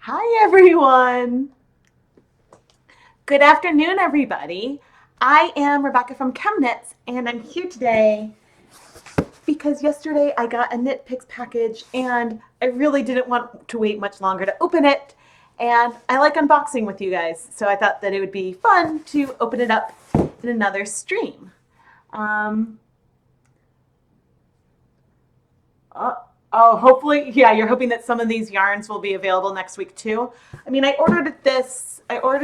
Hi, everyone. Good afternoon, everybody. I am Rebecca from ChemKnits, and I'm here today because yesterday I got a KnitPicks package, and I really didn't want to wait much longer to open it. And I like unboxing with you guys, so I thought that it would be fun to open it up in another stream. Um, uh, oh, hopefully, yeah, you're hoping that some of these yarns will be available next week too. I mean, I ordered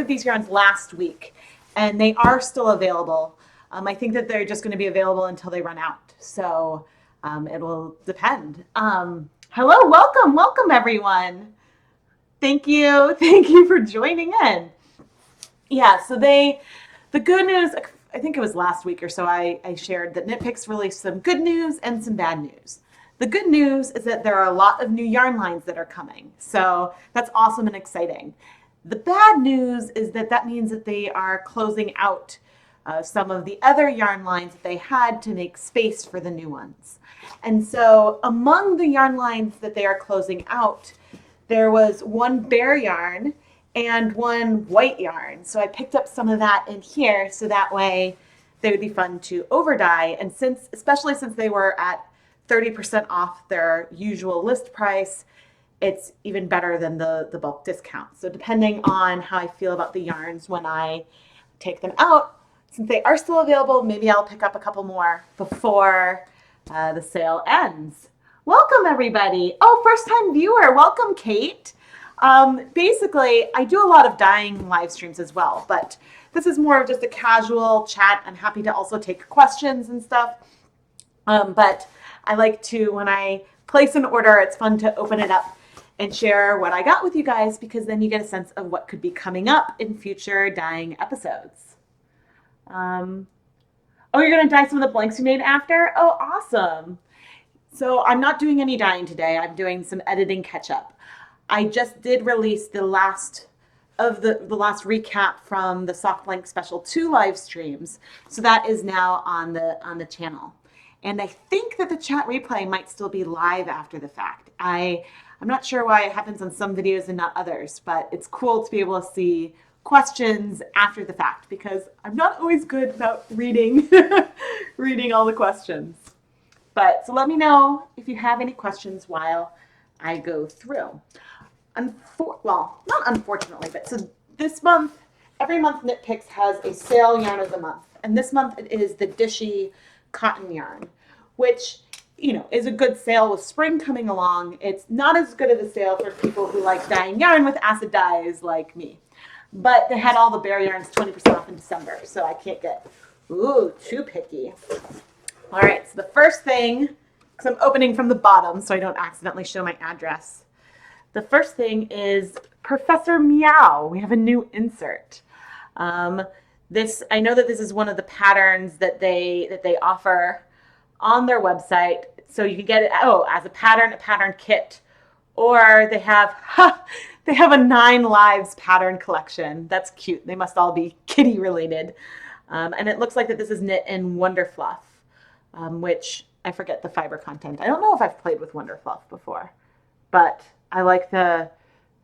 these yarns last week, and they are still available. I think that they're just going to be available until they run out. So it will depend. Hello, welcome everyone. Thank you for joining in. Yeah, the good news, I think it was last week or so, I shared that KnitPicks released some good news and some bad news. The good news is that there are a lot of new yarn lines that are coming, so that's awesome and exciting. The bad news is that that means that they are closing out some of the other yarn lines that they had to make space for the new ones. And so among the yarn lines that they are closing out, there was one bare yarn and one white yarn. So I picked up some of that in here so that way they would be fun to over dye. And especially since they were at 30% off their usual list price, it's even better than the bulk discount. So depending on how I feel about the yarns when I take them out, since they are still available, maybe I'll pick up a couple more before the sale ends. Welcome, everybody. Oh, first time viewer. Welcome, Kate. Basically, I do a lot of dyeing live streams as well, but this is more of just a casual chat. I'm happy to also take questions and stuff. But I like to, when I place an order, it's fun to open it up and share what I got with you guys because then you get a sense of what could be coming up in future dyeing episodes. Oh, you're going to dye some of the blanks you made after? Oh, awesome. So I'm not doing any dyeing today. I'm doing some editing catch up. I just did release the last of the last recap from the Soft Blank Special 2 live streams. So that is now on the channel. And I think that the chat replay might still be live after the fact. I'm not sure why it happens on some videos and not others, but it's cool to be able to see questions after the fact because I'm not always good about reading reading all the questions. But so let me know if you have any questions while I go through. Well, not unfortunately, but so this month, every month KnitPicks has a sale yarn of the month. And this month it is the Dishy cotton yarn, which, is a good sale with spring coming along. It's not as good of a sale for people who like dyeing yarn with acid dyes like me. But they had all the bare yarns 20% off in December, so I can't get, too picky. All right, so the first thing, because I'm opening from the bottom so I don't accidentally show my address. The first thing is Professor Meow. We have a new insert. I know that this is one of the patterns that they offer on their website. So you can get it as a pattern kit, or they have a 9 lives pattern collection. That's cute. They must all be kitty related. And it looks like that this is knit in Wonder Fluff, which I forget the fiber content. I don't know if I've played with Wonder Fluff before, but I like the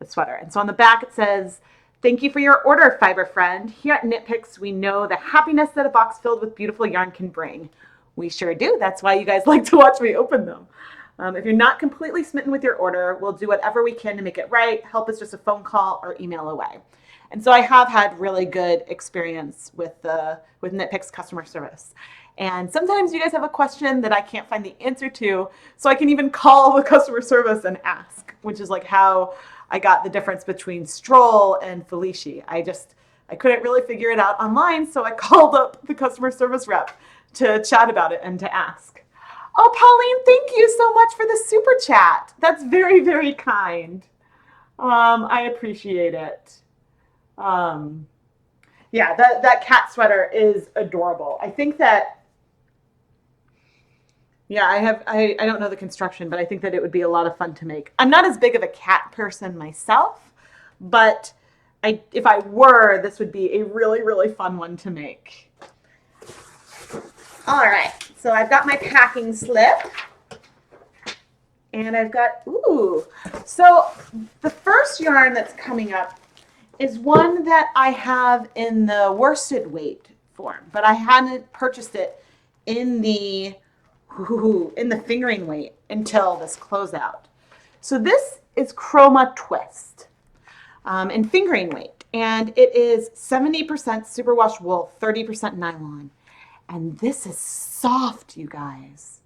sweater. And so on the back it says, "Thank you for your order, fiber friend. Here at KnitPicks, we know the happiness that a box filled with beautiful yarn can bring." We sure do. That's why you guys like to watch me open them. If you're not completely smitten with your order, we'll do whatever we can to make it right. Help is just a phone call or email away. And so I have had really good experience with KnitPicks customer service. And sometimes you guys have a question that I can't find the answer to, so I can even call the customer service and ask, which is like how I got the difference between Stroll and Felici. I couldn't really figure it out online, so I called up the customer service rep to chat about it and to ask. Oh, Pauline, thank you so much for the super chat. That's very, very kind. I appreciate it. Yeah, that cat sweater is adorable. I think that, yeah, I don't know the construction, but I think that it would be a lot of fun to make. I'm not as big of a cat person myself, but if I were, this would be a really, really fun one to make. All right, so I've got my packing slip. And I've got, ooh, so the first yarn that's coming up is one that I have in the worsted weight form, but I hadn't purchased it in the fingering weight until this closeout. So this is Chroma Twist in fingering weight, and it is 70% superwash wool, 30% nylon, and this is soft, you guys.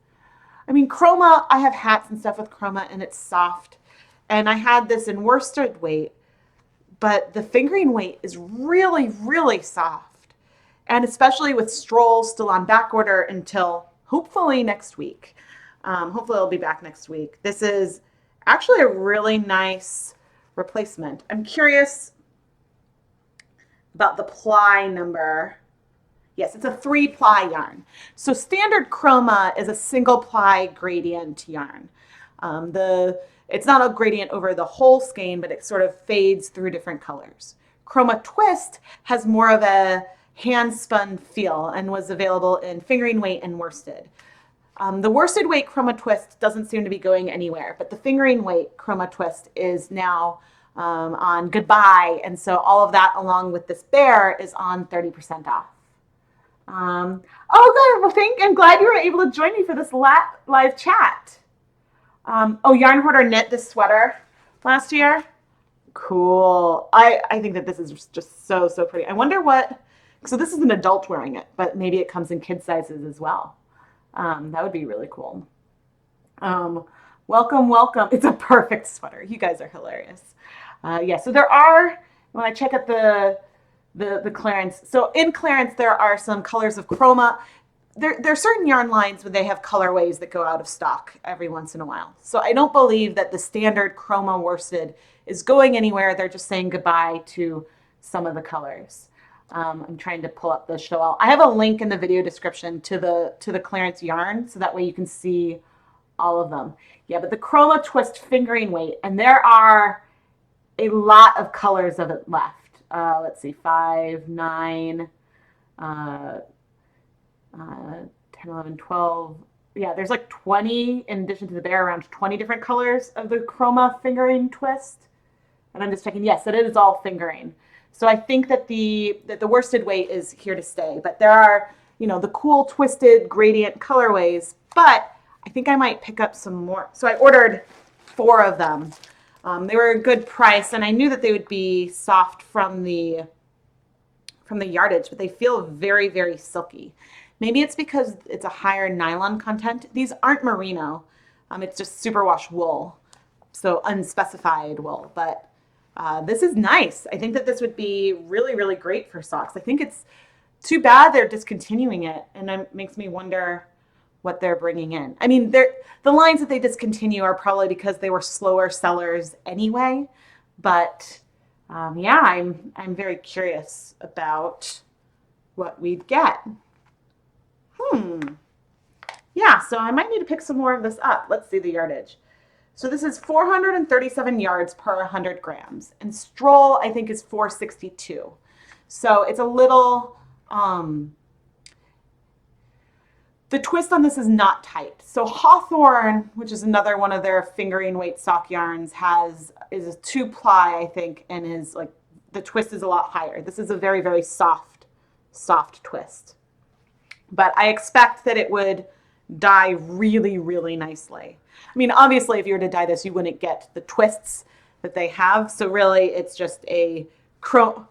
I mean, Chroma, I have hats and stuff with Chroma, and it's soft, and I had this in worsted weight, but the fingering weight is really, really soft. And especially with Stroll still on back order until hopefully next week. Hopefully it'll be back next week. This is actually a really nice replacement. I'm curious about the ply number. Yes, it's a 3-ply yarn. So standard Chroma is a single ply gradient yarn. It's not a gradient over the whole skein, but it sort of fades through different colors. Chroma Twist has more of a hand spun feel and was available in fingering weight and worsted. The worsted weight Chroma Twist doesn't seem to be going anywhere, but the fingering weight Chroma Twist is now on goodbye, and so all of that along with this bear is on 30% off. Oh, good. Well, I'm glad you were able to join me for this live chat. Yarn Hoarder knit this sweater last year. Cool. I think that this is just so pretty. I wonder what, so this is an adult wearing it, but maybe it comes in kid sizes as well. That would be really cool. Welcome. It's a perfect sweater. You guys are hilarious. Yeah, so there are, when I check at the clearance, so in clearance there are some colors of Chroma. There are certain yarn lines where they have colorways that go out of stock every once in a while. So I don't believe that the standard Chroma worsted is going anywhere. They're just saying goodbye to some of the colors. I'm trying to pull up the show all. I have a link in the video description to the clearance yarn, so that way you can see all of them. Yeah, but the Chroma Twist fingering weight, and there are a lot of colors of it left. Let's see, 5, 9, 10, 11, 12. Yeah, there's like 20, in addition to the bear, around 20 different colors of the Chroma fingering twist. And I'm just checking, yes, it is all fingering. So I think that the worsted weight is here to stay. But there are, the cool twisted gradient colorways. But I think I might pick up some more. So I ordered 4 of them. They were a good price, and I knew that they would be soft from the yardage, but they feel very, very silky. Maybe it's because it's a higher nylon content. These aren't merino. It's just superwash wool, so unspecified wool. But this is nice. I think that this would be really, really great for socks. I think it's too bad they're discontinuing it, and it makes me wonder what they're bringing in. I mean, the lines that they discontinue are probably because they were slower sellers anyway. But yeah, I'm very curious about what we'd get. Yeah, so I might need to pick some more of this up. Let's see the yardage. So this is 437 yards per 100 grams. And Stroll, I think, is 462. So it's a little, the twist on this is not tight. So Hawthorne, which is another one of their fingering weight sock yarns, is a 2-ply, I think, and is like, the twist is a lot higher. This is a very, very soft twist. But I expect that it would dye really, really nicely. I mean, obviously, if you were to dye this, you wouldn't get the twists that they have. So really, it's just a Chroma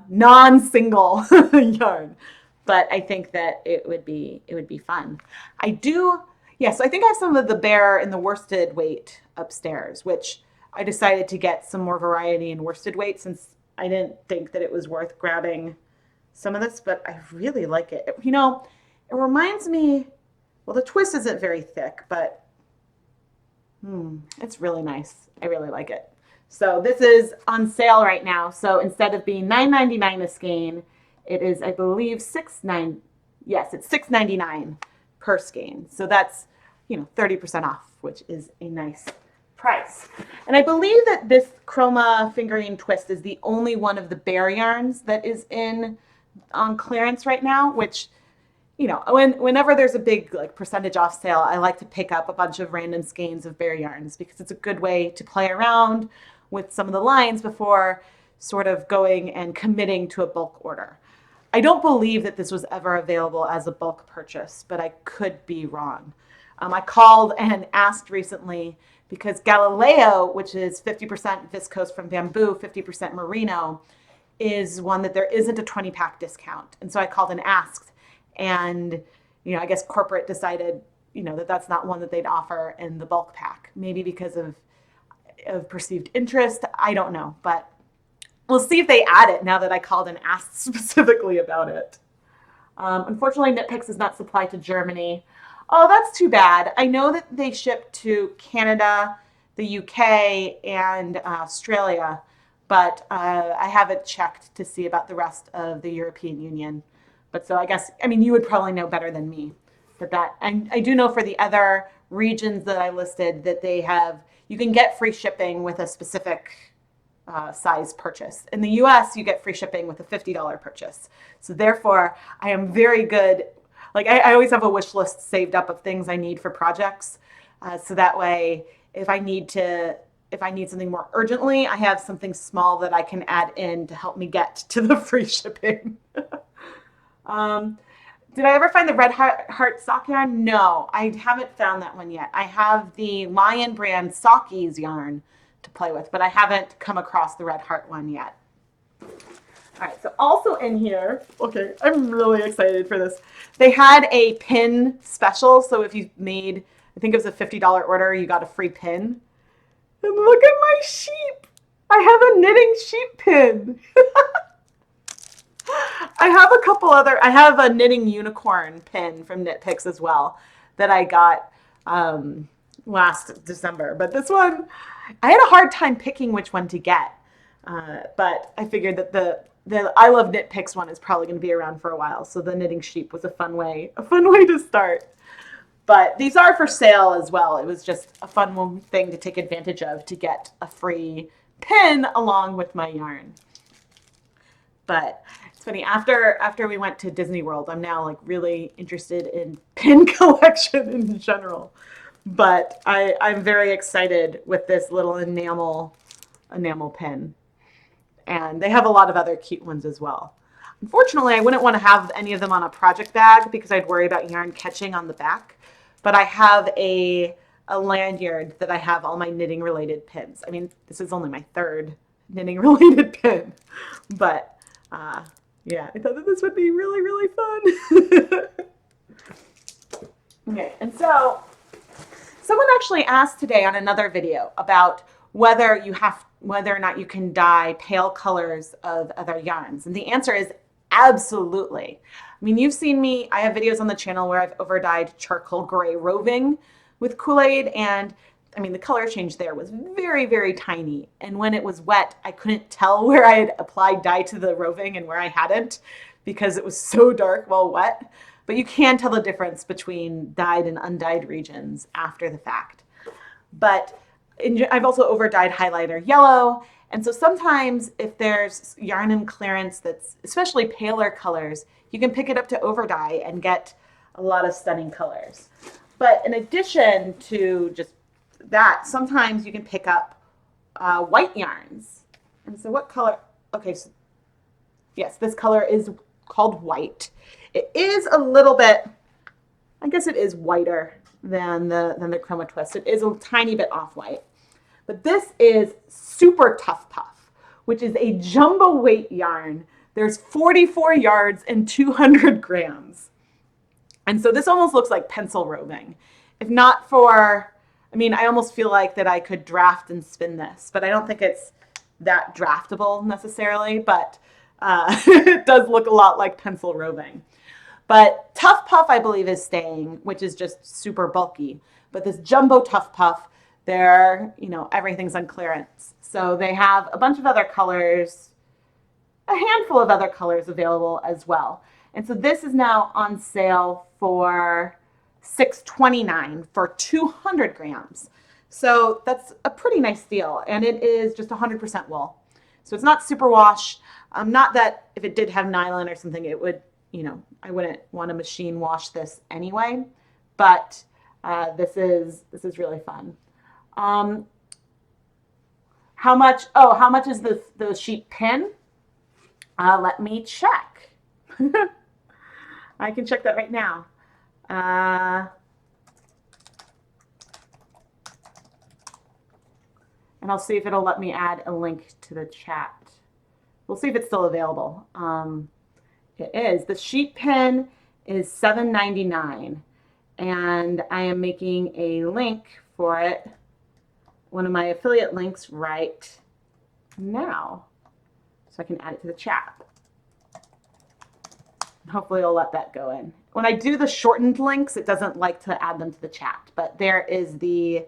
non-single yarn. But I think that it would be fun. I think I have some of the bear and the worsted weight upstairs, which I decided to get some more variety in worsted weight since I didn't think that it was worth grabbing some of this, but I really like it. It reminds me, well, the twist isn't very thick, but it's really nice. I really like it. So this is on sale right now. So instead of being $9.99 a skein, it is, I believe, it's $6.99 per skein. So that's, 30% off, which is a nice price. And I believe that this Chroma fingering twist is the only one of the bear yarns that is on clearance right now, which, whenever there's a big like percentage off sale, I like to pick up a bunch of random skeins of bare yarns because it's a good way to play around with some of the lines before sort of going and committing to a bulk order. I don't believe that this was ever available as a bulk purchase, but I could be wrong. I called and asked recently because Galileo, which is 50% viscose from bamboo, 50% merino, is one that there isn't a 20-pack discount. And so I called and asked, and I guess corporate decided that that's not one that they'd offer in the bulk pack, maybe because of perceived interest. I don't know, but we'll see if they add it now that I called and asked specifically about it. Unfortunately, KnitPicks is not supplied to Germany. Oh, that's too bad. I know that they ship to Canada, the UK, and Australia, but I haven't checked to see about the rest of the European Union. But so I guess, you would probably know better than me. But I do know for the other regions that I listed that you can get free shipping with a specific size purchase. In the US, you get free shipping with a $50 purchase. So therefore, I am very good. Like I always have a wish list saved up of things I need for projects. So that way, if I need something more urgently, I have something small that I can add in to help me get to the free shipping. Did I ever find the Red Heart sock yarn? No, I haven't found that one yet. I have the Lion brand Sockies yarn to play with, but I haven't come across the Red Heart one yet. All right, so also in here, okay, I'm really excited for this. They had a pin special, so if you made, I think it was a $50 order, you got a free pin. And look at my sheep. I have a knitting sheep pin. I have a knitting unicorn pin from KnitPicks as well that I got last December. But this one, I had a hard time picking which one to get. But I figured that the I Love KnitPicks one is probably going to be around for a while. So the knitting sheep was a fun way to start. But these are for sale as well. It was just a fun thing to take advantage of to get a free pin along with my yarn. But it's funny, after we went to Disney World, I'm now like really interested in pin collection in general. But I'm very excited with this little enamel pin. And they have a lot of other cute ones as well. Unfortunately, I wouldn't want to have any of them on a project bag because I'd worry about yarn catching on the back. But I have a lanyard that I have all my knitting related pins. This is only my third knitting related pin. But yeah, I thought that this would be really, really fun. Okay, and so someone actually asked today on another video about whether or not you can dye pale colors of other yarns. And the answer is absolutely. You've seen me, I have videos on the channel where I've overdyed charcoal gray roving with Kool-Aid, and the color change there was very, very tiny. And when it was wet, I couldn't tell where I had applied dye to the roving and where I hadn't because it was so dark while wet. But you can tell the difference between dyed and undyed regions after the fact. But I've also overdyed highlighter yellow. And so sometimes if there's yarn in clearance that's especially paler colors, you can pick it up to overdye and get a lot of stunning colors. But in addition to just that, sometimes you can pick up white yarns. And so what color? Okay, so yes, this color is called white. It is a little bit, I guess it is whiter than the Chroma Twist. It is a tiny bit off-white. But this is Super Tough Puff, which is a jumbo weight yarn. There's 44 yards and 200 grams. And so this almost looks like pencil roving. If not for, I almost feel like that I could draft and spin this, but I don't think it's that draftable necessarily, but it does look a lot like pencil roving. But Tough Puff, I believe, is staying, which is just super bulky. But this Jumbo Tough Puff, everything's on clearance. So they have a bunch of other colors, a handful of other colors available as well. And so this is now on sale for $6.29 for 200 grams. So that's a pretty nice deal. And it is just 100% wool. So it's not superwash. Not that if it did have nylon or something, it would you know, I wouldn't want to machine wash this anyway, but this is really fun. Um, how much? Oh, how much is the sheep pin? Let me check. I can check that right now. And I'll see if it'll let me add a link to the chat. We'll see if it's still available. It is. The sheep pin is $7.99, and I am making a link for it, one of my affiliate links right now, so I can add it to the chat. Hopefully I'll let that go in. When I do the shortened links, it doesn't like to add them to the chat, but there is the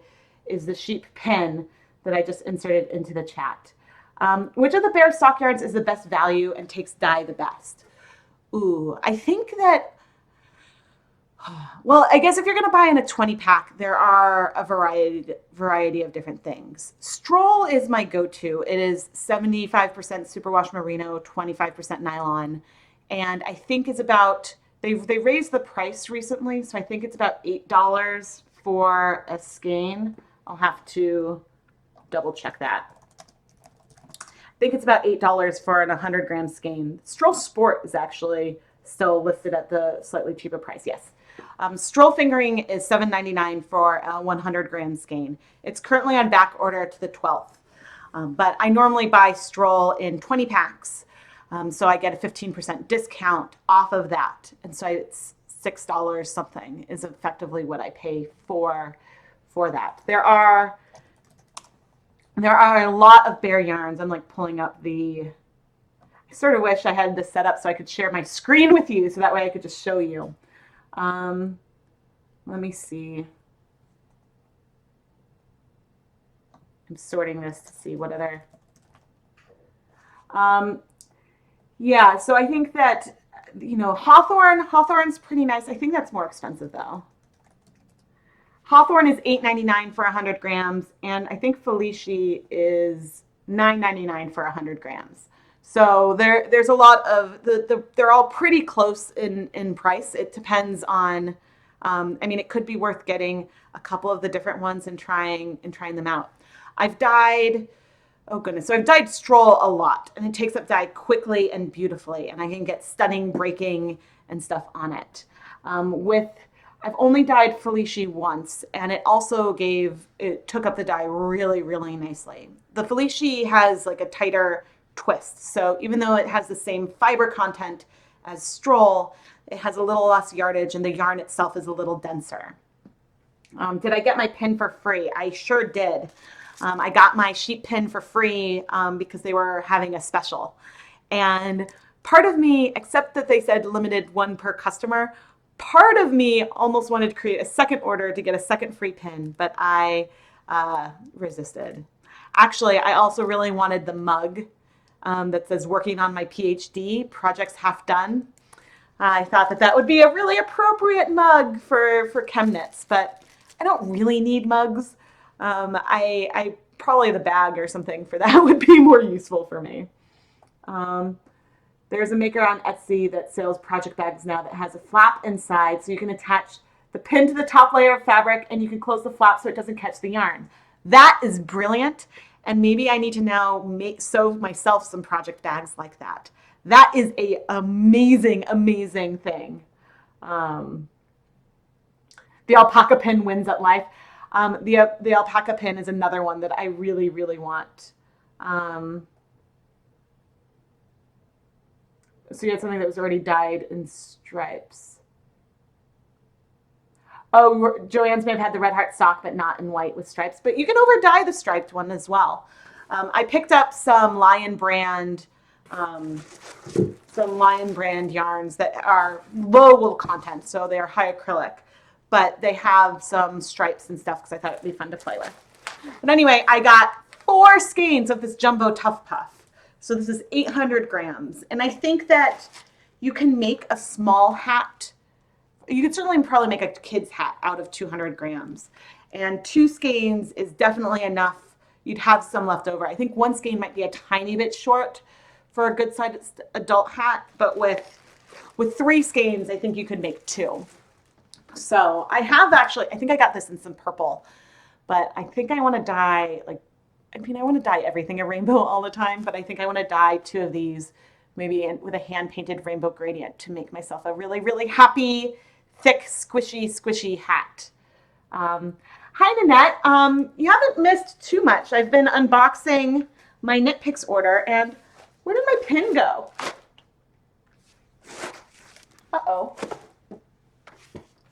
sheep pin that I just inserted into the chat. Which of the Bear sock yarns is the best value and takes dye the best? Ooh, I think that, well, I guess if you're going to buy in a 20 pack, there are a variety of different things. Stroll is my go-to. It is 75% superwash merino, 25% nylon. And I think it's about, they raised the price recently, so I think it's about $8 for a skein. I'll have to double check that. I think it's about $8 for an 100-gram skein. Stroll Sport is actually still listed at the slightly cheaper price, yes. Stroll Fingering is $7.99 for a 100-gram skein. It's currently on back order to the 12th. But I normally buy Stroll in 20 packs, so I get a 15% discount off of that. And so it's $6 something is effectively what I pay for that. There are a lot of Bear yarns. I'm like pulling up I sort of wish I had this set up so I could share my screen with you, so that way I could just show you. Let me see. I'm sorting this to see what other. Yeah, so I think that, you know, Hawthorne's pretty nice. I think that's more expensive though. Hawthorne is $8.99 for 100 grams, and I think Felici is $9.99 for 100 grams. So there's a lot of they're all pretty close in price. It depends on, I mean, it could be worth getting a couple of the different ones and trying them out. I've dyed, oh goodness, so I've dyed Stroll a lot, and it takes up dye quickly and beautifully, and I can get stunning breaking and stuff on it. I've only dyed Felici once, and it took up the dye really, really nicely. The Felici has like a tighter twist, so even though it has the same fiber content as Stroll, it has a little less yardage, and the yarn itself is a little denser. Did I get my pin for free? I sure did. I got my sheep pin for free because they were having a special. And part of me, except that they said limited one per customer, part of me almost wanted to create a second order to get a second free pin, but I resisted. Actually, I also really wanted the mug that says working on my PhD, projects half done. I thought that would be a really appropriate mug for ChemKnits, but I don't really need mugs. I probably the bag or something for that would be more useful for me. There's a maker on Etsy that sells project bags now that has a flap inside, so you can attach the pin to the top layer of fabric and you can close the flap so it doesn't catch the yarn. That is brilliant, and maybe I need to now sew myself some project bags like that. That is an amazing, amazing thing. The alpaca pin wins at life. The alpaca pin is another one that I really, really want. So you had something that was already dyed in stripes. Oh, Joanne's may have had the red heart sock, but not in white with stripes. But you can over dye the striped one as well. I picked up some Lion brand yarns that are low wool content, so they are high acrylic, but they have some stripes and stuff because I thought it'd be fun to play with. But anyway, I got 4 skeins of this jumbo Tough Puff. So this is 800 grams. And I think that you can make a small hat. You could certainly probably make a kid's hat out of 200 grams. And 2 skeins is definitely enough. You'd have some left over. I think 1 skein might be a tiny bit short for a good-sized adult hat, but with with 3 skeins, I think you could make 2. So I have actually, I think I got this in some purple, but I think I want to dye, like, I mean, I want to dye everything a rainbow all the time, but I think I want to dye 2 of these, maybe with a hand-painted rainbow gradient to make myself a really, really happy, thick, squishy hat. Hi, Nanette. You haven't missed too much. I've been unboxing my KnitPicks order, and where did my pin go? Uh-oh.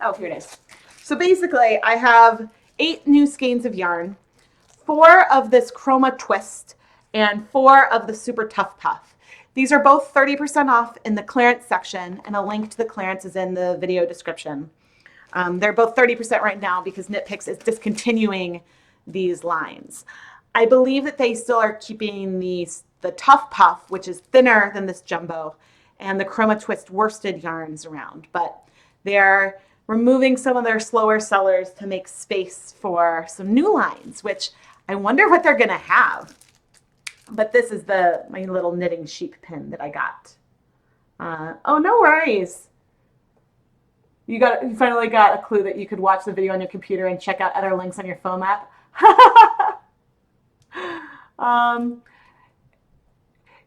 Oh, here it is. So basically, I have 8 new skeins of yarn, 4 of this Chroma Twist, and 4 of the Super Tough Puff. These are both 30% off in the clearance section, and a link to the clearance is in the video description. They're both 30% right now because KnitPicks is discontinuing these lines. I believe that they still are keeping the Tough Puff, which is thinner than this jumbo, and the Chroma Twist worsted yarns around, but they're removing some of their slower sellers to make space for some new lines, which I wonder what they're gonna have. But this is my little knitting sheep pin that I got. Oh, no worries. You finally got a clue that you could watch the video on your computer and check out other links on your phone app.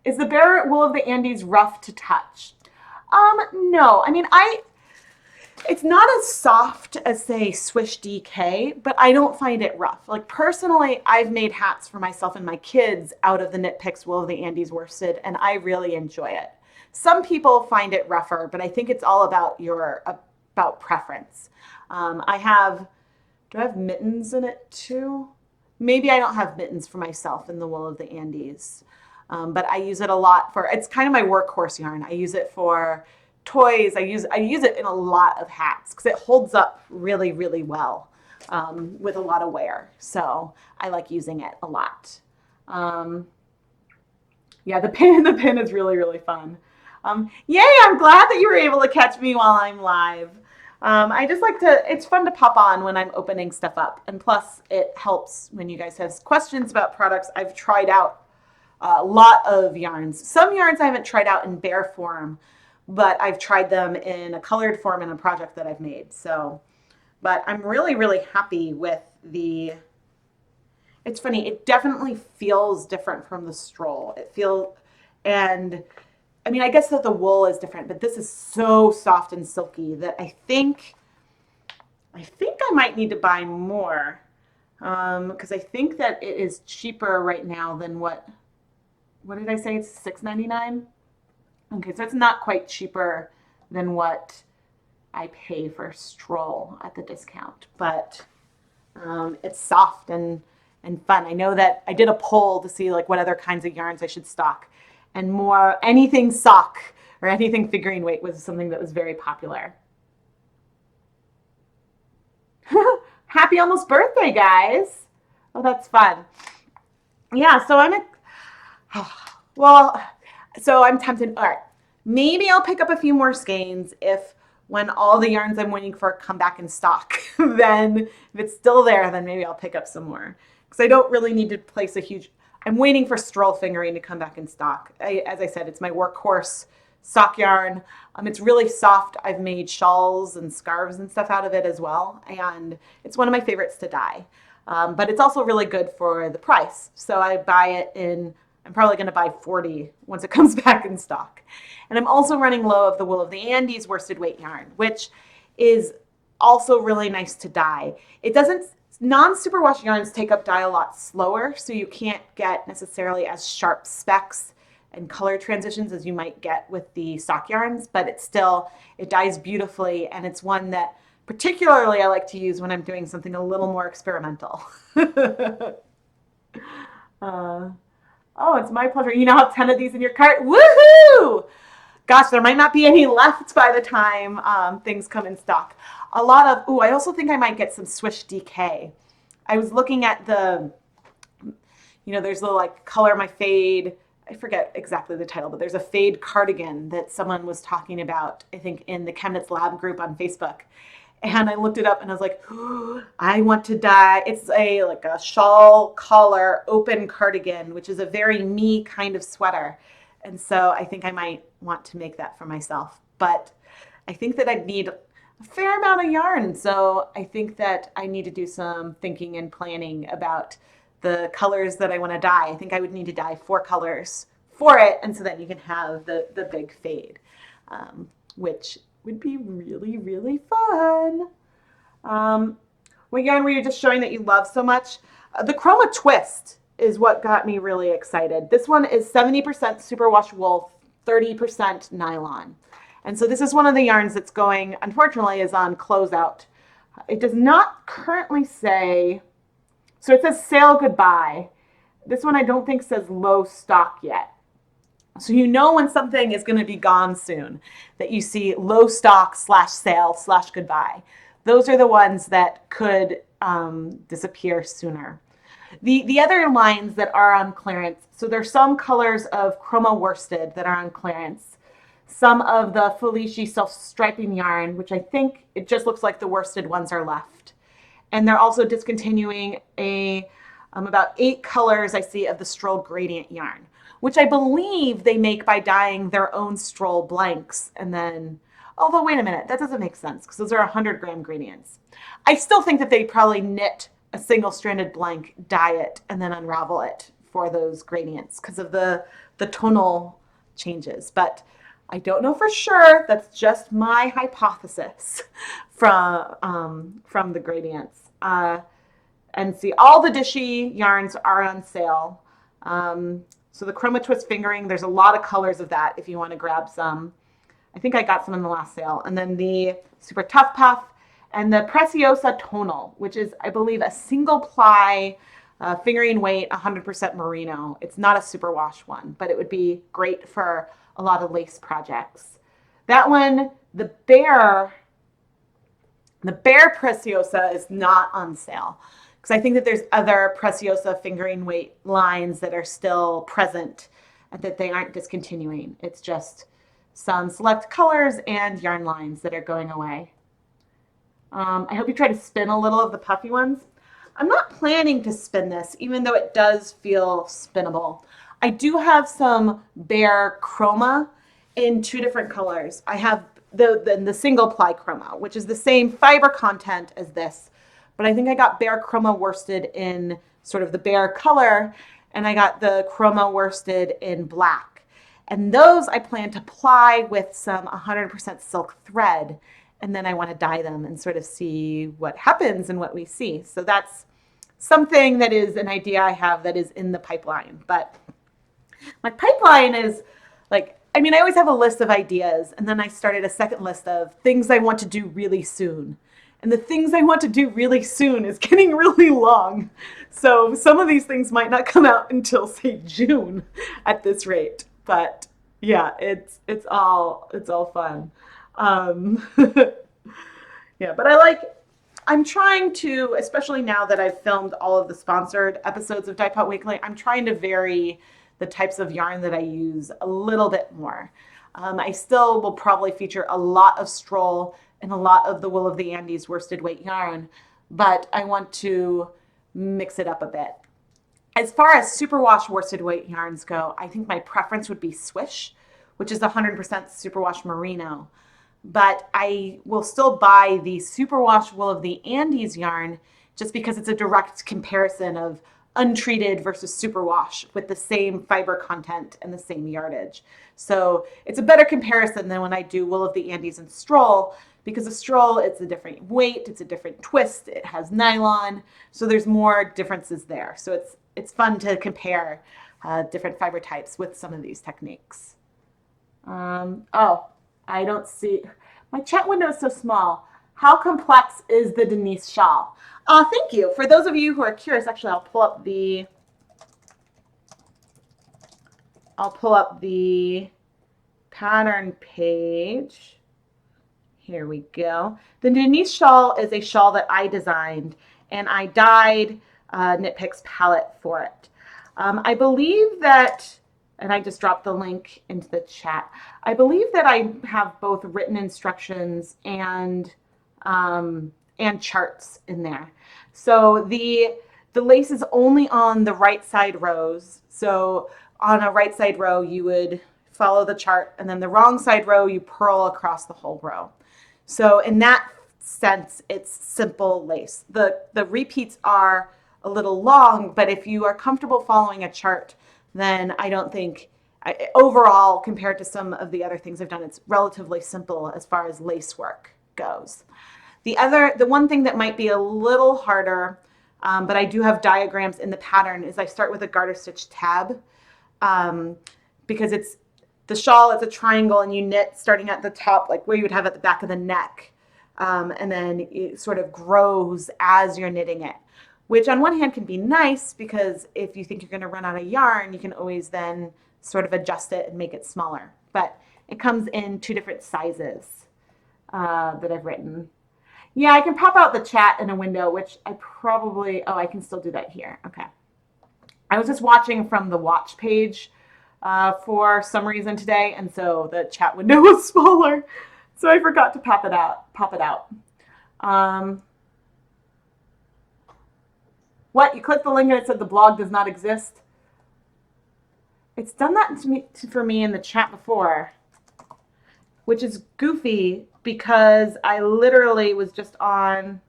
Is the bare wool of the Andes rough to touch? No. I mean, it's not as soft as, say, Swish DK, but I don't find it rough. Like, personally, I've made hats for myself and my kids out of the KnitPicks wool of the Andes worsted, and I really enjoy it. Some people find it rougher, but I think it's all about about preference. Do I have mittens in it too? Maybe I don't have mittens for myself in the wool of the Andes, but I use it a lot it's kind of my workhorse yarn. I use it for toys. I use it in a lot of hats because it holds up really, really well with a lot of wear. So I like using it a lot. Yeah, the pin is really, really fun. Yay, I'm glad that you were able to catch me while I'm live. I just like it's fun to pop on when I'm opening stuff up. And plus it helps when you guys have questions about products. I've tried out a lot of yarns. Some yarns I haven't tried out in bare form, but I've tried them in a colored form in a project that I've made. So, but I'm really, really happy with it's funny, it definitely feels different from the stroll. And I mean, I guess that the wool is different, but this is so soft and silky that I think I might need to buy more because I think that it is cheaper right now than what did I say? It's $6.99. Okay, so it's not quite cheaper than what I pay for stroll at the discount, but it's soft and fun. I know that I did a poll to see like what other kinds of yarns I should stock, and anything sock or anything figurine weight was something that was very popular. Happy almost birthday, guys. Oh, that's fun. Yeah, so so I'm tempted. All right, maybe I'll pick up a few more skeins when all the yarns I'm waiting for come back in stock. Then if it's still there, then maybe I'll pick up some more. Because I don't really need to place I'm waiting for stroll fingering to come back in stock. As I said, it's my workhorse sock yarn. It's really soft. I've made shawls and scarves and stuff out of it as well. And it's one of my favorites to dye. But it's also really good for the price. So I buy it I'm probably going to buy 40 once it comes back in stock. And I'm also running low of the wool of the Andes worsted weight yarn, which is also really nice to dye. Non-superwash yarns take up dye a lot slower, so you can't get necessarily as sharp specks and color transitions as you might get with the sock yarns, but it dyes beautifully, and it's one that particularly I like to use when I'm doing something a little more experimental. Oh, it's my pleasure. You now have 10 of these in your cart. Woohoo! Gosh, there might not be any left by the time things come in stock. I also think I might get some Swish DK. I was looking at there's the like Color My Fade. I forget exactly the title, but there's a fade cardigan that someone was talking about, I think, in the ChemKnits Lab group on Facebook. And I looked it up and I was like, I want to dye. It's like a shawl collar open cardigan, which is a very me kind of sweater. And so I think I might want to make that for myself. but I think that I'd need a fair amount of yarn. So I think that I need to do some thinking and planning about the colors that I want to dye. I think I would need to dye 4 colors for it, and so then you can have the big fade, which would be really, really fun. What yarn were you just showing that you love so much? The Chroma Twist is what got me really excited. This one is 70% superwash wool, 30% nylon. And so this is one of the yarns that's going, unfortunately, is on closeout. It does not currently say, so it says sale goodbye. This one I don't think says low stock yet. So you know when something is going to be gone soon, that you see low stock / sale / goodbye. Those are the ones that could disappear sooner. The other lines that are on clearance, so there's some colors of chroma worsted that are on clearance. Some of the Felici self-striping yarn, which I think it just looks like the worsted ones are left. And they're also discontinuing about 8 colors I see of the Stroll Gradient yarn, which I believe they make by dyeing their own Stroll blanks. And then, although wait a minute, that doesn't make sense because those are 100-gram gradients. I still think that they probably knit a single-stranded blank, dye it, and then unravel it for those gradients because of the tonal changes. But I don't know for sure. That's just my hypothesis from the gradients. And see, all the Dishy yarns are on sale. So the Chroma Twist fingering, there's a lot of colors of that if you want to grab some. I think I got some in the last sale. And then the Super Tough Puff and the Preciosa Tonal, which is, I believe, a single ply fingering weight, 100% merino. It's not a superwash one, but it would be great for a lot of lace projects. That one, the Bear Preciosa is not on sale because I think that there's other Preciosa fingering weight lines that are still present and that they aren't discontinuing. It's just some select colors and yarn lines that are going away. I hope you try to spin a little of the puffy ones. I'm not planning to spin this, even though it does feel spinnable. I do have some Bear Chroma in 2 different colors. I have the single ply Chroma, which is the same fiber content as this, but I think I got Bear Chroma worsted in sort of the Bear color, and I got the Chroma worsted in black. And those I plan to ply with some 100% silk thread, and then I want to dye them and sort of see what happens and what we see. So that's something that is an idea I have that is in the pipeline. But my pipeline is like, I mean, I always have a list of ideas, and then I started a second list of things I want to do really soon. And the things I want to do really soon is getting really long. So some of these things might not come out until, say, June at this rate. But yeah, it's all fun. Yeah, but I'm trying to, especially now that I've filmed all of the sponsored episodes of Dye Pot Weekly, I'm trying to vary the types of yarn that I use a little bit more. I still will probably feature a lot of Stroll and a lot of the Wool of the Andes worsted weight yarn, but I want to mix it up a bit. As far as superwash worsted weight yarns go, I think my preference would be Swish, which is 100% superwash merino. But I will still buy the superwash Wool of the Andes yarn just because it's a direct comparison of untreated versus superwash with the same fiber content and the same yardage. So it's a better comparison than when I do Wool of the Andes and Stroll, because a Stroll, it's a different weight, it's a different twist, it has nylon, so there's more differences there. So it's fun to compare different fiber types with some of these techniques. Oh, I don't see, my chat window is so small. How complex is the Denise shawl? Thank you. For those of you who are curious, actually, I'll pull up the pattern page. Here we go. The Denise shawl is a shawl that I designed, and I dyed KnitPicks palette for it. I believe that, and I just dropped the link into the chat. I believe that I have both written instructions and charts in there. So the lace is only on the right side rows. So on a right side row, you would follow the chart, and then the wrong side row, you purl across the whole row. So in that sense, it's simple lace. The repeats are a little long, but if you are comfortable following a chart, then I don't think, overall, compared to some of the other things I've done, it's relatively simple as far as lace work goes. The one thing that might be a little harder, but I do have diagrams in the pattern, is I start with a garter stitch tab, because it's the shawl, it's a triangle, and you knit starting at the top, like where you would have at the back of the neck. And then it sort of grows as you're knitting it, which on one hand can be nice because if you think you're going to run out of yarn, you can always then sort of adjust it and make it smaller. But it comes in 2 different sizes that I've written. Yeah, I can pop out the chat in a window, which I probably, oh, I can still do that here. Okay. I was just watching from the watch page for some reason today, and so the chat window was smaller, so I forgot to pop it out. What? You clicked the link and it said the blog does not exist? It's done that for me in the chat before, which is goofy because I literally was just on,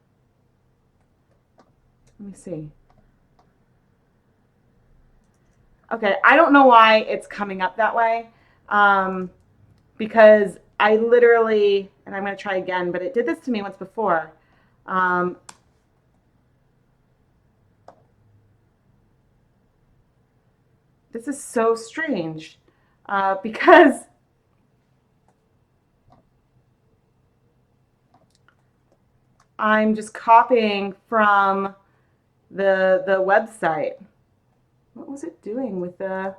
let me see. Okay, I don't know why it's coming up that way, because I literally, and I'm going to try again, but it did this to me once before. This is so strange because I'm just copying from the website. What was it doing with the...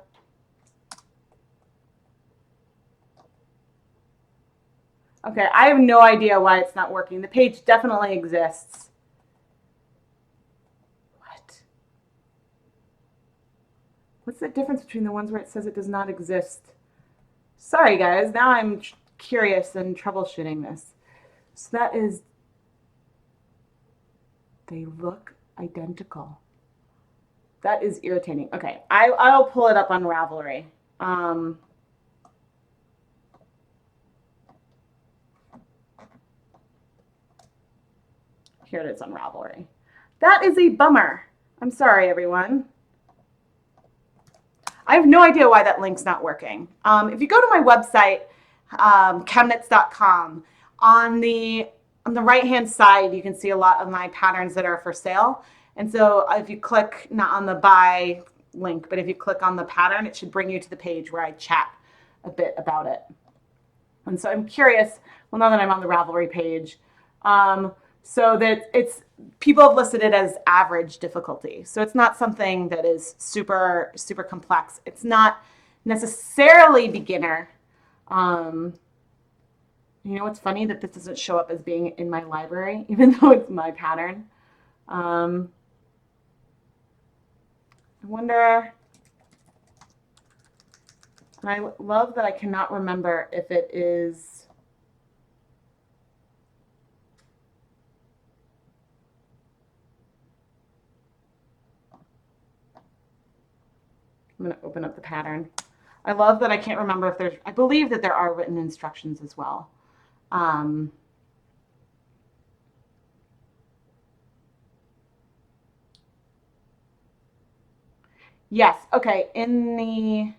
Okay, I have no idea why it's not working. The page definitely exists. What? What's the difference between the ones where it says it does not exist? Sorry, guys. Now I'm curious and troubleshooting this. So that is... They look identical. That is irritating. Okay, I'll pull it up on Ravelry. Here it is on Ravelry. That is a bummer. I'm sorry, everyone. I have no idea why that link's not working. If you go to my website, ChemKnits.com, on the right-hand side, you can see a lot of my patterns that are for sale. And so if you click, not on the buy link, but if you click on the pattern, it should bring you to the page where I chat a bit about it. And so I'm curious, well, now that I'm on the Ravelry page, so that people have listed it as average difficulty. So it's not something that is super, super complex. It's not necessarily beginner. You know what's funny? That this doesn't show up as being in my library, even though it's my pattern. I wonder, and I love that I cannot remember if it is, I'm going to open up the pattern. I love that I can't remember if there's, I believe that there are written instructions as well. Yes, okay, in the,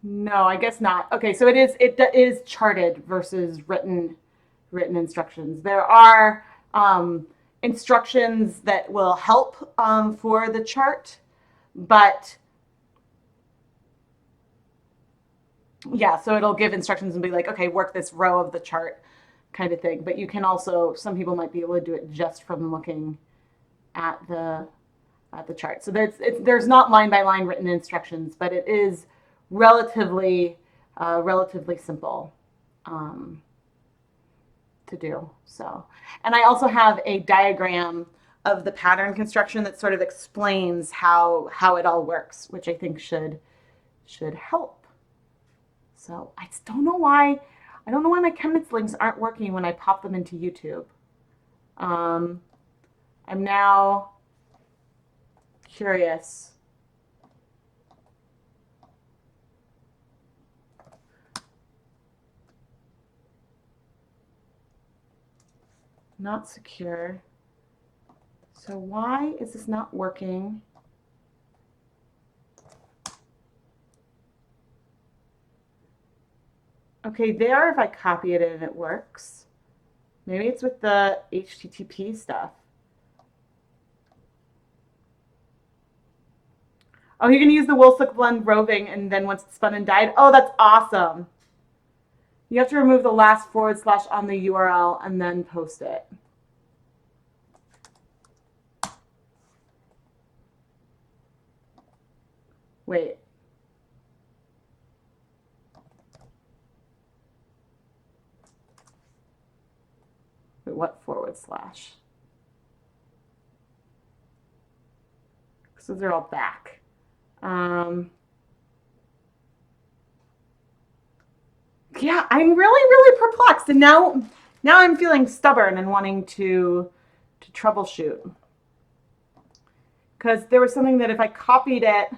no, I guess not. Okay, so it is charted versus written instructions. There are instructions that will help for the chart, but yeah, so it'll give instructions and be like, okay, work this row of the chart kind of thing. But you can also, some people might be able to do it just from looking at the chart. So there's not line by line written instructions, but it is relatively simple to do. So, and I also have a diagram of the pattern construction that sort of explains how it all works, which I think should help. So I just don't know why. I don't know why my ChemKnits links aren't working when I pop them into YouTube. I'm now curious. Not secure. So why is this not working? Okay, there if I copy it and it works. Maybe it's with the HTTP stuff. Oh, you're going to use the wool silk blend roving and then once it's spun and dyed. Oh, that's awesome. You have to remove the last / on the URL and then post it. Wait. Wait, what /? Because those are all back. Yeah, I'm really perplexed. And now I'm feeling stubborn and wanting to troubleshoot. Because there was something that if I copied it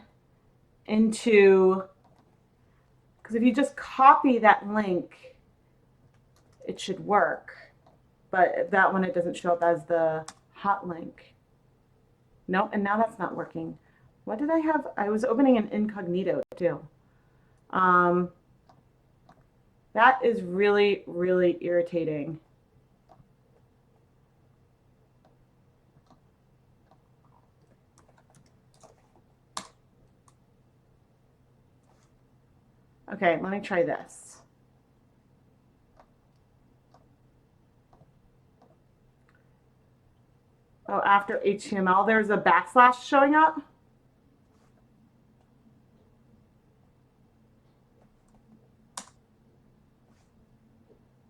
into, because if you just copy that link, it should work. But that one, it doesn't show up as the hot link. Nope, and now that's not working. What did I have? I was opening an incognito too. That is really irritating. Okay, let me try this. Oh, after HTML, there's a / showing up.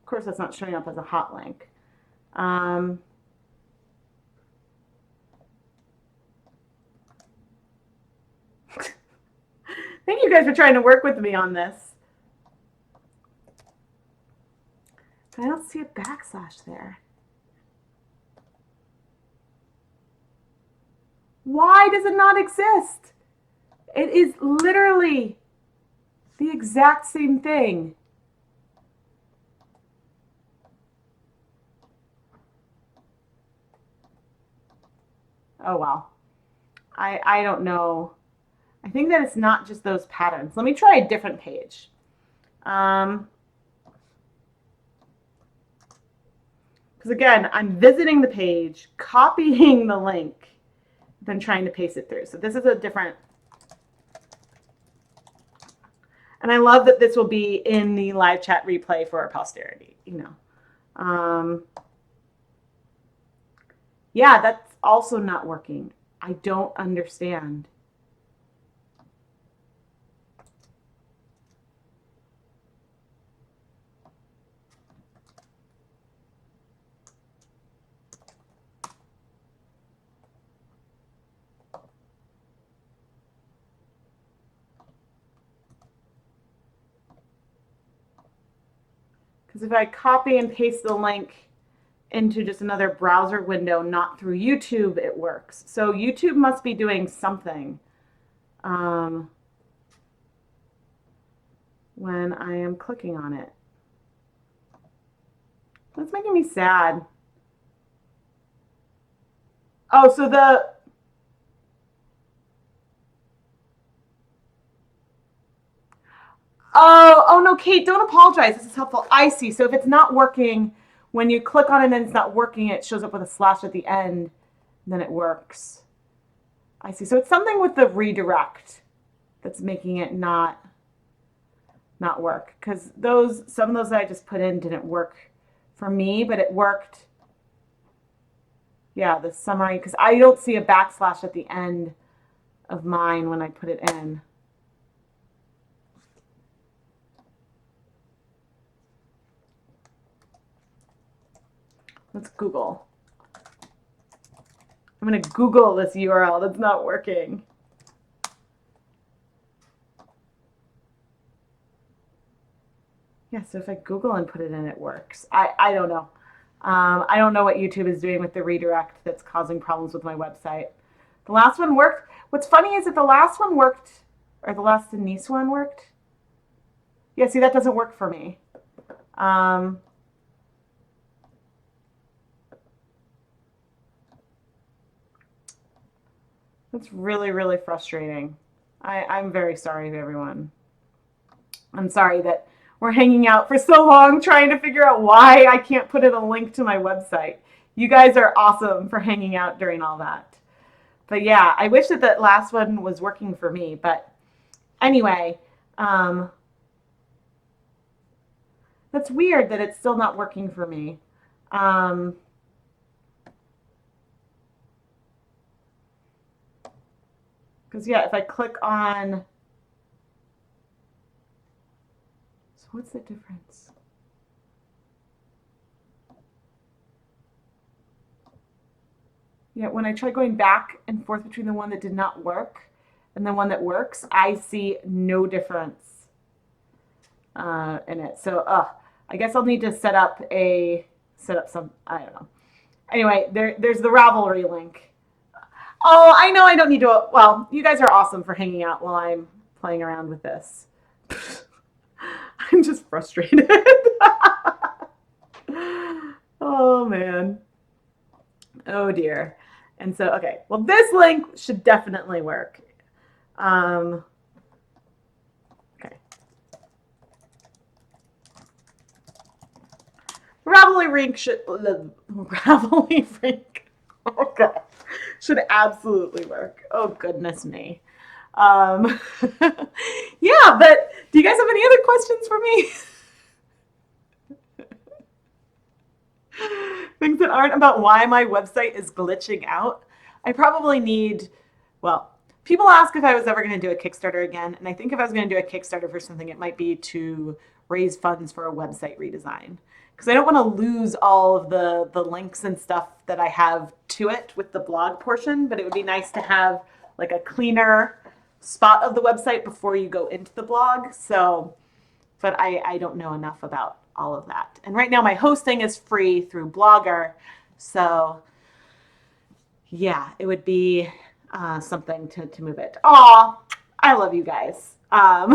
Of course, that's not showing up as a hot link. Thank you guys for trying to work with me on this. I don't see a / there. Why does it not exist? It is literally the exact same thing. Oh, well. I don't know. I think that it's not just those patterns. Let me try a different page. Because again, I'm visiting the page, copying the link, then trying to paste it through. So this is a different. And I love that this will be in the live chat replay for our posterity, you know. Yeah, that's also not working. I don't understand. Because if I copy and paste the link into just another browser window, not through YouTube, it works. So YouTube must be doing something when I am clicking on it. That's making me sad. Oh, so oh no, Kate, don't apologize. This is helpful. I see. So if it's not working, when you click on it and it's not working, it shows up with a / at the end, then it works. I see. So it's something with the redirect that's making it not work. Because some of those that I just put in didn't work for me, but it worked. Yeah, the summary, because I don't see a / at the end of mine when I put it in. Let's Google. I'm going to Google this URL that's not working. Yeah, so if I Google and put it in, it works. I don't know. I don't know what YouTube is doing with the redirect that's causing problems with my website. The last one worked. What's funny is that the last one worked, or the last Denise one worked. Yeah, see, that doesn't work for me. That's really, really frustrating. I'm very sorry, everyone. I'm sorry that we're hanging out for so long trying to figure out why I can't put in a link to my website. You guys are awesome for hanging out during all that. But yeah, I wish that that last one was working for me. But anyway, that's weird that it's still not working for me. Um, because yeah, if I click on, so what's the difference? Yeah, when I try going back and forth between the one that did not work and the one that works, I see no difference in it. So, I guess I'll need to set up some, I don't know. Anyway, there's the Ravelry link. Oh, I know I don't need to, well, you guys are awesome for hanging out while I'm playing around with this. I'm just frustrated. Oh, man. Oh, dear. And so, okay, well, this link should definitely work. Okay. Ravelry link should, Ravelry link, oh, God, should absolutely work. Oh, goodness me. Yeah, but do you guys have any other questions for me? Things that aren't about why my website is glitching out. I probably need, well, people ask if I was ever going to do a Kickstarter again. And I think if I was going to do a Kickstarter for something, it might be to raise funds for a website redesign. Because I don't want to lose all of the links and stuff that I have to it with the blog portion, but it would be nice to have like a cleaner spot of the website before you go into the blog. So, but I don't know enough about all of that. And right now my hosting is free through Blogger. So yeah, it would be something to move it. Aw, I love you guys. But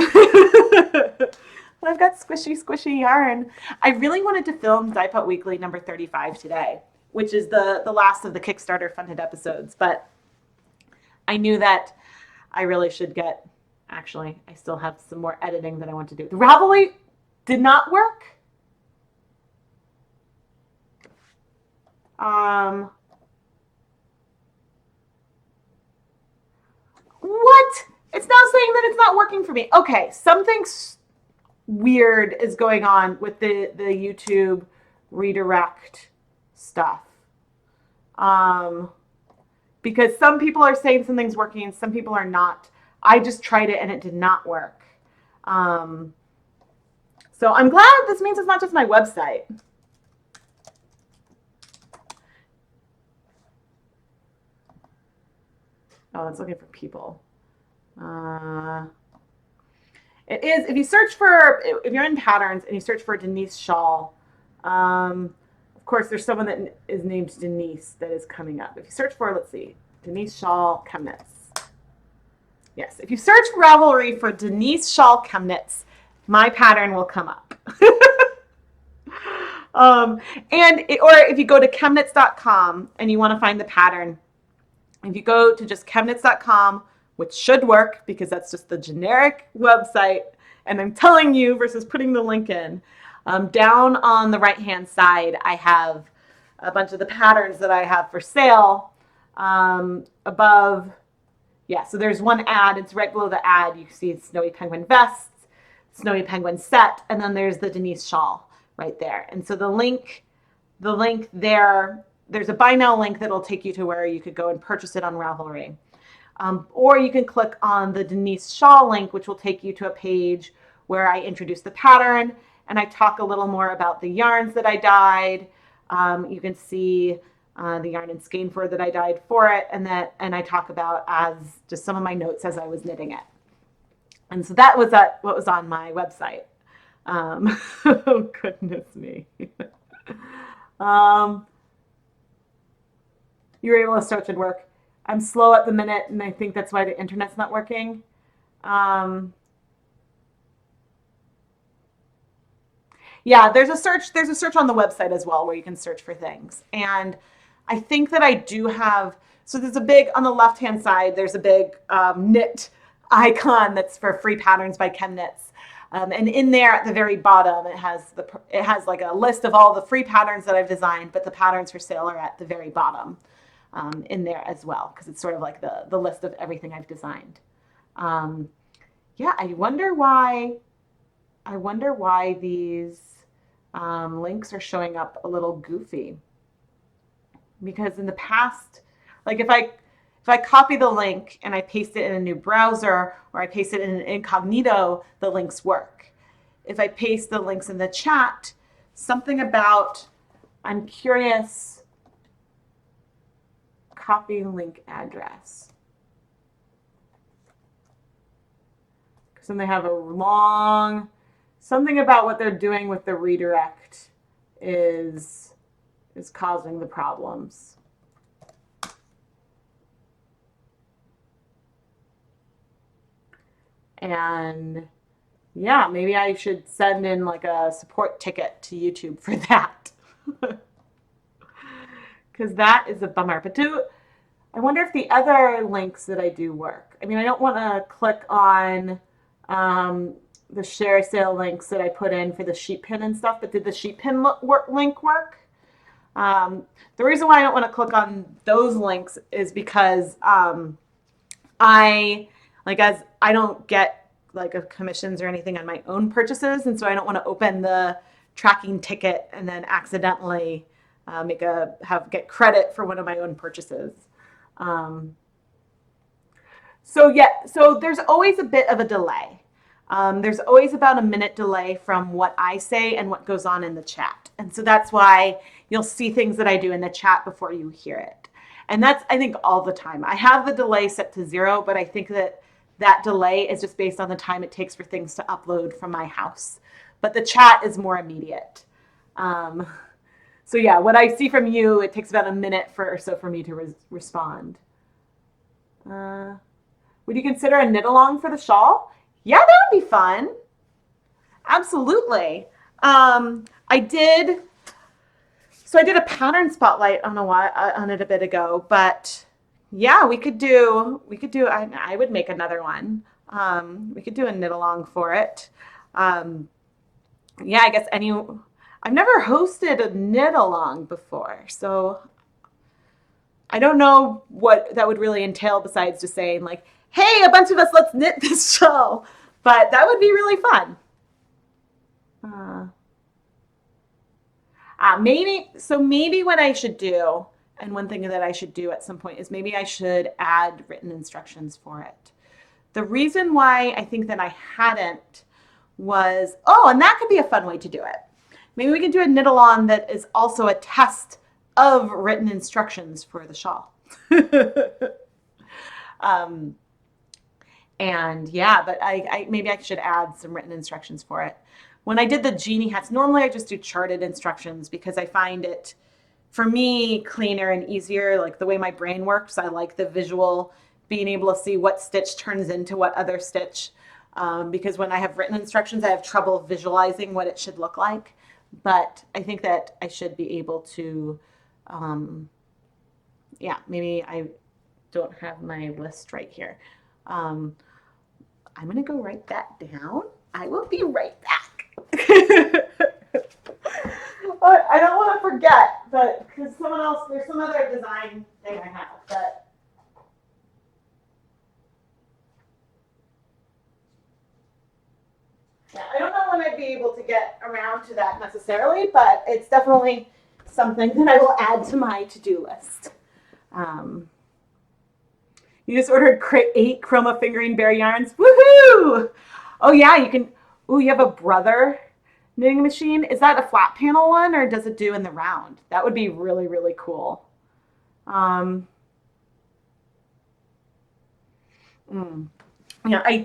I've got squishy yarn. I really wanted to film Dye Weekly number 35 today, which is the last of the Kickstarter funded episodes. But I knew that I really should get, actually, I still have some more editing that I want to do. The Ravelry did not work. What? It's now saying that it's not working for me. Okay, something's weird is going on with the YouTube redirect stuff. Because some people are saying something's working and some people are not. I just tried it and it did not work. So I'm glad this means it's not just my website. Oh, it's looking for people. It is, if you search for, if you're in patterns and you search for Denise Shawl, of course, there's someone that is named Denise that is coming up. If you search for, let's see, Denise Shawl ChemKnits. Yes, if you search Ravelry for Denise Shawl ChemKnits, my pattern will come up. Or if you go to chemknits.com and you want to find the pattern, if you go to just chemknits.com, which should work because that's just the generic website, and I'm telling you versus putting the link in, down on the right-hand side, I have a bunch of the patterns that I have for sale. Above, yeah, so there's one ad. It's right below the ad. You see Snowy Penguin Vests, Snowy Penguin Set, and then there's the Denise Shawl right there. And so the link there, there's a buy now link that'll take you to where you could go and purchase it on Ravelry. Or you can click on the Denise Shawl link, which will take you to a page where I introduce the pattern and I talk a little more about the yarns that I dyed. You can see the yarn and skein for that I dyed for it, and I talk about as just some of my notes as I was knitting it. And so that was what was on my website. Oh, goodness me. Um, you were able to search and work. I'm slow at the minute, and I think that's why the internet's not working. Um, yeah, there's a search. There's a search on the website as well where you can search for things. And I think that I do have. So there's a big on the left hand side. There's a big knit icon that's for free patterns by ChemKnits. And in there at the very bottom, it has like a list of all the free patterns that I've designed, but the patterns for sale are at the very bottom in there as well, because it's sort of like the list of everything I've designed. Um, yeah, I wonder why these links are showing up a little goofy. Because in the past, like if I copy the link and I paste it in a new browser or I paste it in an incognito, the links work. If I paste the links in the chat, something about I'm curious, copy link address. Because then they have a long, something about what they're doing with the redirect is causing the problems. And yeah, maybe I should send in like a support ticket to YouTube for that. Because that is a bummer. But I wonder if the other links that I do work. I mean, I don't want to click on the share sale links that I put in for the sheet pin and stuff, but did the sheet pin link work? The reason why I don't want to click on those links is because I don't get like commissions or anything on my own purchases, and so I don't want to open the tracking ticket and then accidentally get credit for one of my own purchases. So there's always a bit of a delay. There's always about a minute delay from what I say and what goes on in the chat. And so that's why you'll see things that I do in the chat before you hear it. And that's, I think, all the time. I have the delay set to 0, but I think that delay is just based on the time it takes for things to upload from my house. But the chat is more immediate. So yeah, what I see from you, it takes about a minute or so for me to respond. Would you consider a knit along for the shawl? Yeah, that would be fun. Absolutely. I did a pattern spotlight on it a bit ago, but yeah, we could do. I would make another one. We could do a knit along for it. Yeah, I guess I've never hosted a knit along before, so I don't know what that would really entail besides just saying like, hey, a bunch of us, let's knit this shawl. But that would be really fun. Maybe what I should do, and one thing that I should do at some point is maybe I should add written instructions for it. The reason why I think that I hadn't was, and that could be a fun way to do it. Maybe we can do a knit along that is also a test of written instructions for the shawl. And yeah, but maybe I should add some written instructions for it. When I did the genie hats, normally I just do charted instructions because I find it, for me, cleaner and easier. Like the way my brain works, I like the visual, being able to see what stitch turns into what other stitch. Because when I have written instructions, I have trouble visualizing what it should look like. But I think that I should be able to, maybe I don't have my list right here. I'm going to go write that down. I will be right back. I don't want to forget, but because there's some other design thing I have, but yeah, I don't know when I'd be able to get around to that necessarily, but it's definitely something that I will add to my to-do list. You just ordered 8 chroma fingering bear yarns. Woohoo! Oh yeah, you can. Ooh, you have a Brother knitting machine. Is that a flat panel one or does it do in the round? That would be really, really cool. Yeah, I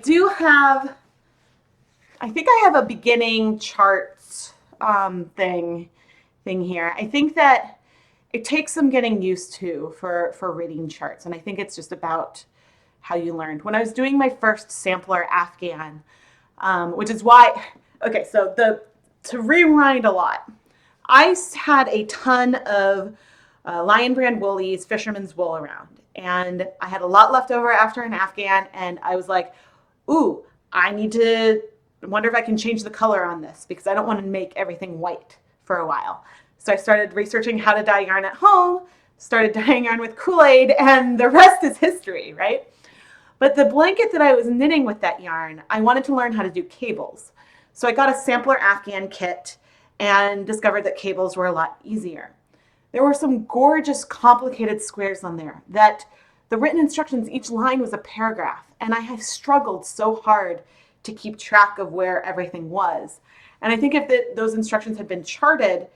think I have a beginning charts thing thing here. I think that it takes some getting used to for reading charts, and I think it's just about how you learned. When I was doing my first sampler Afghan, which is why, okay, so to rewind a lot, I had a ton of Lion Brand woolies, fisherman's wool around, and I had a lot left over after an Afghan, and I was like, ooh, I need to wonder if I can change the color on this because I don't want to make everything white for a while. So I started researching how to dye yarn at home, started dyeing yarn with Kool-Aid, and the rest is history, right? But the blanket that I was knitting with that yarn, I wanted to learn how to do cables. So I got a sampler Afghan kit and discovered that cables were a lot easier. There were some gorgeous complicated squares on there that the written instructions, each line was a paragraph, and I have struggled so hard to keep track of where everything was. And I think if those instructions had been charted,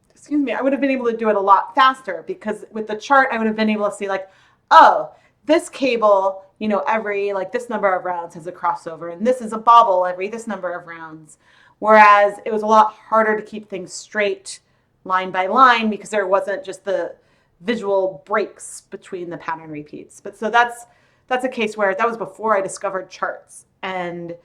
excuse me, I would have been able to do it a lot faster, because with the chart, I would have been able to see like, oh, this cable, you know, every like this number of rounds has a crossover, and this is a bobble every this number of rounds. Whereas it was a lot harder to keep things straight line by line because there wasn't just the visual breaks between the pattern repeats. But so that's a case where that was before I discovered charts. And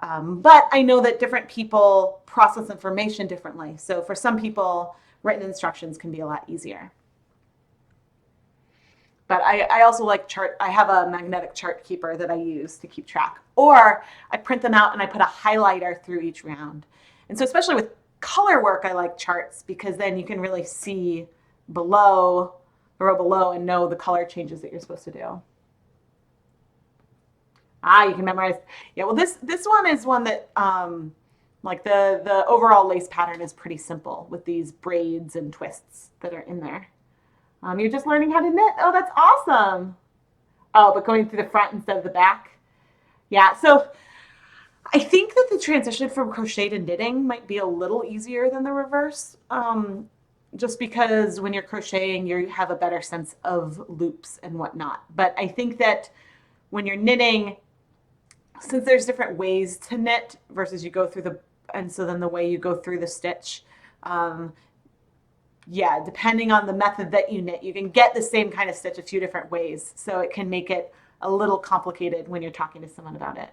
but I know that different people process information differently. So for some people, written instructions can be a lot easier. But I also like chart. I have a magnetic chart keeper that I use to keep track. Or I print them out and I put a highlighter through each round. And so especially with color work, I like charts because then you can really see below, the row below, and know the color changes that you're supposed to do. Ah, you can memorize. Yeah, well, this one is one that, like the overall lace pattern is pretty simple with these braids and twists that are in there. You're just learning how to knit. Oh, that's awesome. Oh, but going through the front instead of the back. Yeah, so I think that the transition from crochet to knitting might be a little easier than the reverse. Just because when you're crocheting, you have a better sense of loops and whatnot. But I think that when you're knitting, since there's different ways to knit versus you go through the, and so then the way you go through the stitch, yeah, depending on the method that you knit, you can get the same kind of stitch a few different ways. So it can make it a little complicated when you're talking to someone about it.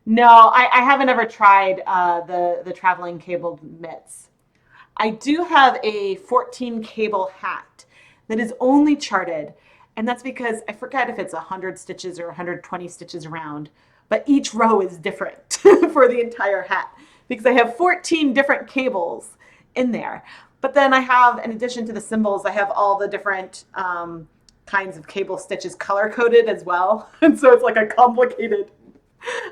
No, I haven't ever tried the traveling cabled mitts. I do have a 14 cable hat that is only charted, and that's because I forget if it's 100 stitches or 120 stitches around, but each row is different for the entire hat because I have 14 different cables in there. But then I have, in addition to the symbols, I have all the different kinds of cable stitches color coded as well. And so it's like a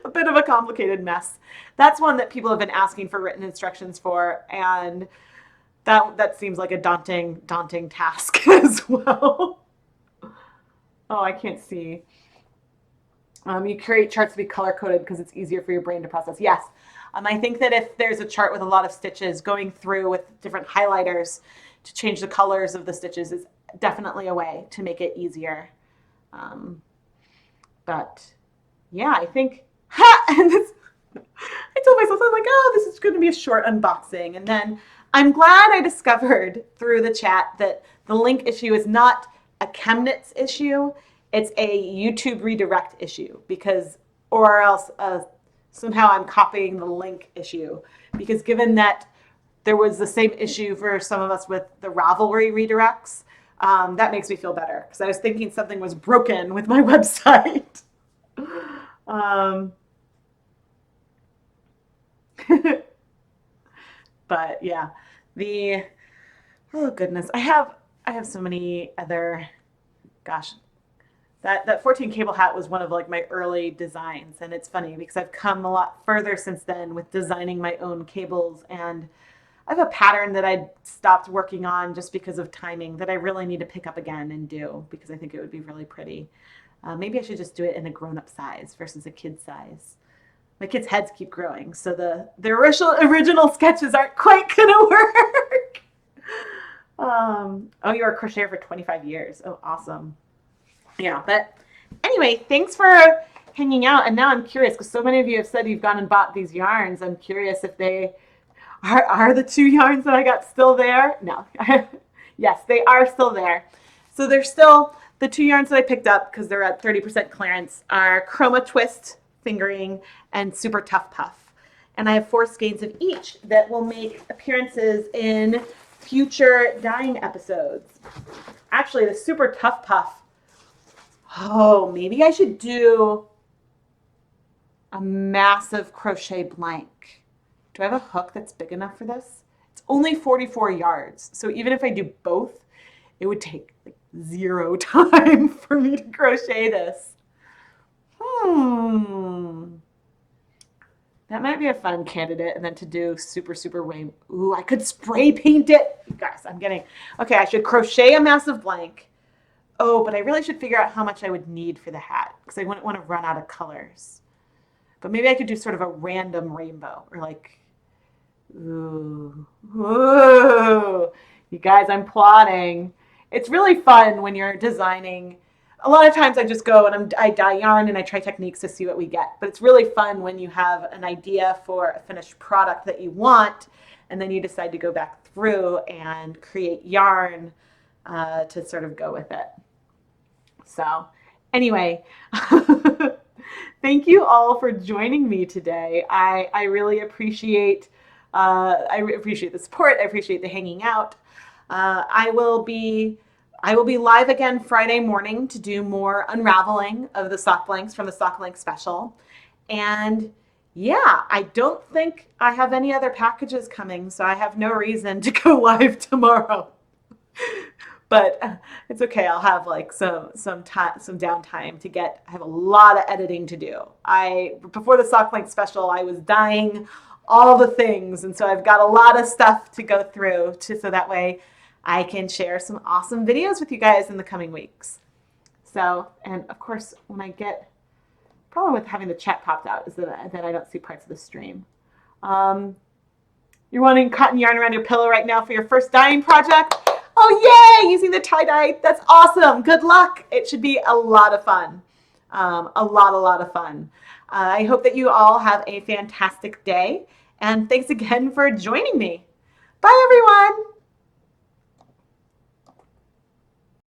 bit of a complicated mess. That's one that people have been asking for written instructions for, and that seems like a daunting task as well. Oh, I can't see. You create charts to be color coded because it's easier for your brain to process. Yes. I think that if there's a chart with a lot of stitches, going through with different highlighters to change the colors of the stitches is definitely a way to make it easier. But yeah, I think, and this, I told myself, I'm like, oh, this is going to be a short unboxing. And then I'm glad I discovered through the chat that the link issue is not a ChemKnits issue. It's a YouTube redirect issue because, or else somehow I'm copying the link issue, because given that there was the same issue for some of us with the Ravelry redirects, that makes me feel better because I was thinking something was broken with my website. But yeah, oh goodness, I have so many other, gosh, that 14 cable hat was one of like my early designs, and it's funny because I've come a lot further since then with designing my own cables, and I have a pattern that I stopped working on just because of timing that I really need to pick up again and do because I think it would be really pretty. Maybe I should just do it in a grown-up size versus a kid size. My kids' heads keep growing, so the original sketches aren't quite gonna work. Oh, you were a crocheter for 25 years. Oh, awesome. Yeah, but anyway, thanks for hanging out. And now I'm curious because so many of you have said you've gone and bought these yarns. I'm curious if they are the 2 yarns that I got still there. No. Yes, they are still there. So they're still the 2 yarns that I picked up because they're at 30% clearance are Chroma Twist Fingering and Super Tough Puff. And I have 4 skeins of each that will make appearances in future dyeing episodes. Actually, the Super Tough Puff. Oh, maybe I should do a massive crochet blank. Do I have a hook that's big enough for this? It's only 44 yards. So even if I do both, it would take like 0 time for me to crochet this. That might be a fun candidate. And then to do super, super rain. Ooh, I could spray paint it. You guys, I'm getting, okay, I should crochet a massive blank. Oh, but I really should figure out how much I would need for the hat because I wouldn't want to run out of colors. But maybe I could do sort of a random rainbow or like, ooh, you guys, I'm plotting. It's really fun when you're designing. A lot of times I just go and I dye yarn and I try techniques to see what we get. But it's really fun when you have an idea for a finished product that you want and then you decide to go back through and create yarn to sort of go with it. So anyway, thank you all for joining me today. I really appreciate the support. I appreciate the hanging out. I will be live again Friday morning to do more unraveling of the sock blanks from the sock blank special. And yeah, I don't think I have any other packages coming, so I have no reason to go live tomorrow. But it's okay. I'll have like some downtime to get. I have a lot of editing to do. Before the sock blank special, I was dyeing all the things, and so I've got a lot of stuff to go through so that way I can share some awesome videos with you guys in the coming weeks. So, and of course, when I get, problem with having the chat popped out is that I don't see parts of the stream. You're wanting cotton yarn around your pillow right now for your first dyeing project? Oh, yay! Using the tie-dye. That's awesome. Good luck. It should be a lot of fun. A lot of fun. I hope that you all have a fantastic day. And thanks again for joining me. Bye, everyone.